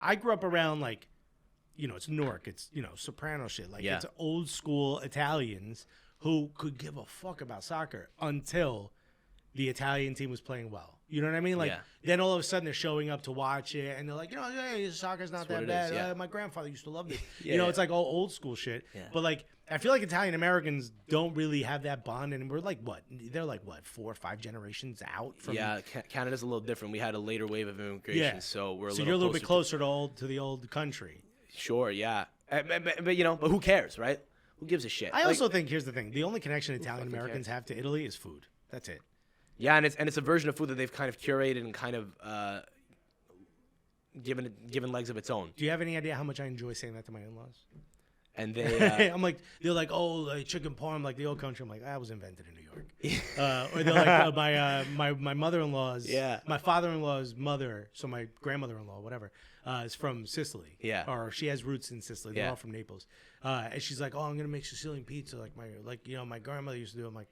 I grew up around like, it's Newark, it's soprano shit. Like it's old school Italians who could give a fuck about soccer until the Italian team was playing well. You know what I mean? Like then all of a sudden they're showing up to watch it and they're like, hey, soccer's not that bad. My grandfather used to love this. It's like all old school shit. Yeah. But like I feel like Italian Americans don't really have that bond, and we're like what? They're like what, 4 or 5 generations out from. Yeah, Canada's a little different. We had a later wave of immigration, so you're a little bit closer to the old country. Sure, yeah, but who cares, right? Who gives a shit? I also think here's the thing: the only connection Italian Americans have to Italy is food. That's it. Yeah, and it's a version of food that they've kind of curated and kind of given legs of its own. Do you have any idea how much I enjoy saying that to my in-laws? And they, I'm like, they're like, oh, like chicken parm, like the old country. I'm like, that was invented in New York. Or they're like, my mother-in-law's, my father-in-law's mother, so my grandmother-in-law, whatever, is from Sicily. Yeah. Or she has roots in Sicily. They're all from Naples. And she's like, oh, I'm gonna make Sicilian pizza, like my grandmother used to do. I'm like,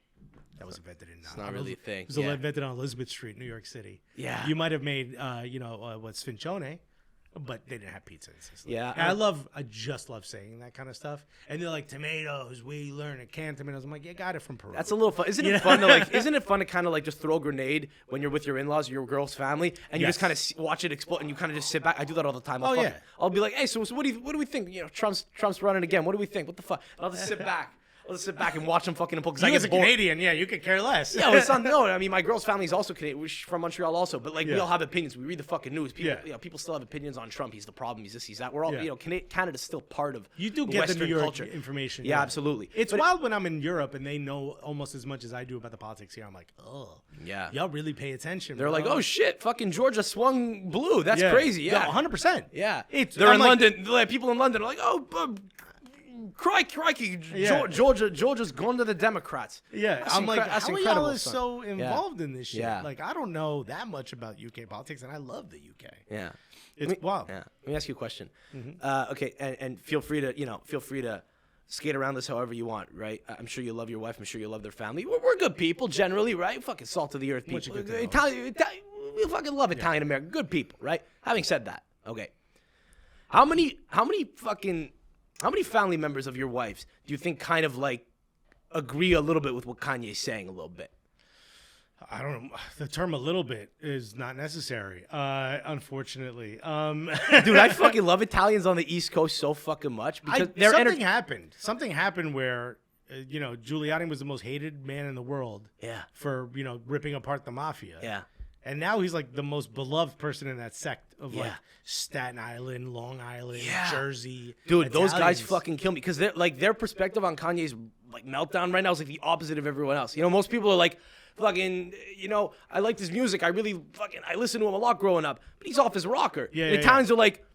that was invented in. It's not really a thing. It was invented on Elizabeth Street, New York City. Yeah. You might have made, what sfincione. But they didn't have pizza in Sicily. Yeah, I just love saying that kind of stuff. And they're like, tomatoes, we learn at canned tomatoes. I'm like, you got it from Peru. That's a little fun. Isn't it fun to kind of like just throw a grenade when you're with your in-laws or your girl's family, and you just kind of watch it explode, and you kind of just sit back. I do that all the time. I'll be like, hey, so what do we think? Trump's running again. What do we think? What the fuck? And I'll just sit back. Let's sit back and watch them fucking pull. You as a Canadian, you could care less. Yeah, it's not. No, I mean, my girl's family's also Canadian. We're from Montreal also, but like we all have opinions. We read the fucking news. People, people still have opinions on Trump. He's the problem. He's this. He's that. We're all, Canada's still part of. You do get Western the New York culture. Information. Yeah, absolutely. It's wild when I'm in Europe and they know almost as much as I do about the politics here. I'm like, oh, yeah, y'all really pay attention. They're like, oh shit, fucking Georgia swung blue. That's crazy. Yeah, 100%. Yeah, they're in London. People in London are like, oh. Crikey, Georgia's gone to the Democrats. Yeah, I'm like, how are y'all so involved in this shit? Yeah. Like, I don't know that much about UK politics, and I love the UK. Yeah, it's wild. Yeah. Let me ask you a question. Okay, and feel free to skate around this however you want, right? I'm sure you love your wife. I'm sure you love their family. We're good people generally, right? Fucking salt of the earth people. Italian, we fucking love Italian American. Good people, right? Having said that, okay, how many family members of your wife's do you think kind of like agree a little bit with what Kanye's saying a little bit? I don't know. The term "a little bit" is not necessary, unfortunately. Dude, I fucking love Italians on the East Coast so fucking much because something happened. Something happened where Giuliani was the most hated man in the world. Yeah. For ripping apart the mafia. Yeah. And now he's like the most beloved person in that sect of like Staten Island, Long Island, Jersey. Dude, Italians. Those guys fucking kill me because they're like their perspective on Kanye's like meltdown right now is like the opposite of everyone else. Most people are like, fucking, I like his music. I listened to him a lot growing up, but he's off his rocker. Yeah. Italians are like,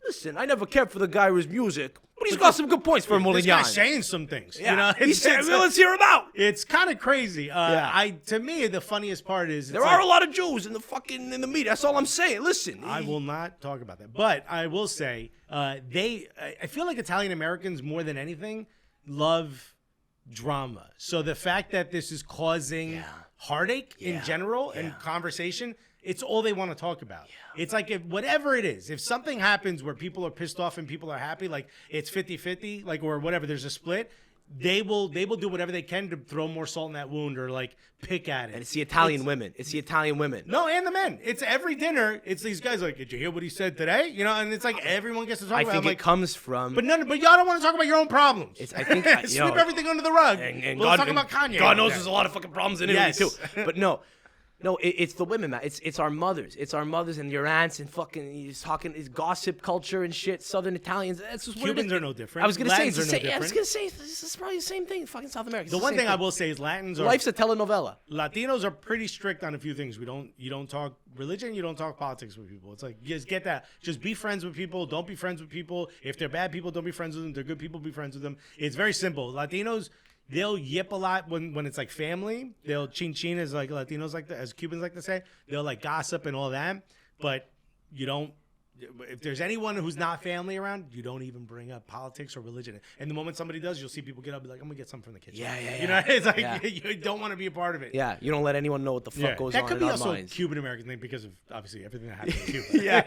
listen, I never cared for the guy or his music, but he's got some good points for Molignani. This guy's saying some things. Yeah. Let's hear him out. It's kind of crazy. To me, the funniest part is there are a lot of Jews in the media. That's all I'm saying. Listen, I will not talk about that, but I will say I feel like Italian Americans more than anything love drama. So the fact that this is causing heartache in general and conversation. It's all they want to talk about. Yeah. It's like whatever it is, if something happens where people are pissed off and people are happy, like it's 50-50, like or whatever, there's a split, they will do whatever they can to throw more salt in that wound or like pick at it. And it's the Italian women. It's the Italian women. No, and the men. It's every dinner. It's these guys like, did you hear what he said today? And it's like everyone gets to talk about it. I think it comes from. But y'all don't want to talk about your own problems. I think sweep everything under the rug. And we'll talk about Kanye. God knows there's a lot of fucking problems in Italy too. But no. No, it's the women, man. It's our mothers. It's our mothers and your aunts and fucking he's talking his gossip culture and shit. Southern Italians. That's just Cubans are no different. I was gonna say this is probably the same thing. Fucking South America. The one thing I will say is Latins are life's a telenovela. Latinos are pretty strict on a few things. You don't talk religion. You don't talk politics with people. It's like just get that. Just be friends with people. Don't be friends with people. If they're bad people, don't be friends with them. They're good people. Be friends with them. It's very simple. Latinos. They'll yip a lot when it's like family. They'll chin as like Latinos like that, as Cubans like to say. They'll like gossip and all that. But you don't. If there's anyone who's not family around, you don't even bring up politics or religion. And the moment somebody does, you'll see people get up and be like, I'm gonna get something from the kitchen. Yeah. It's like you don't want to be a part of it. Yeah, you don't let anyone know what the fuck goes on in our minds. That could be also a Cuban American thing because of obviously everything that happened in Cuba. Yeah.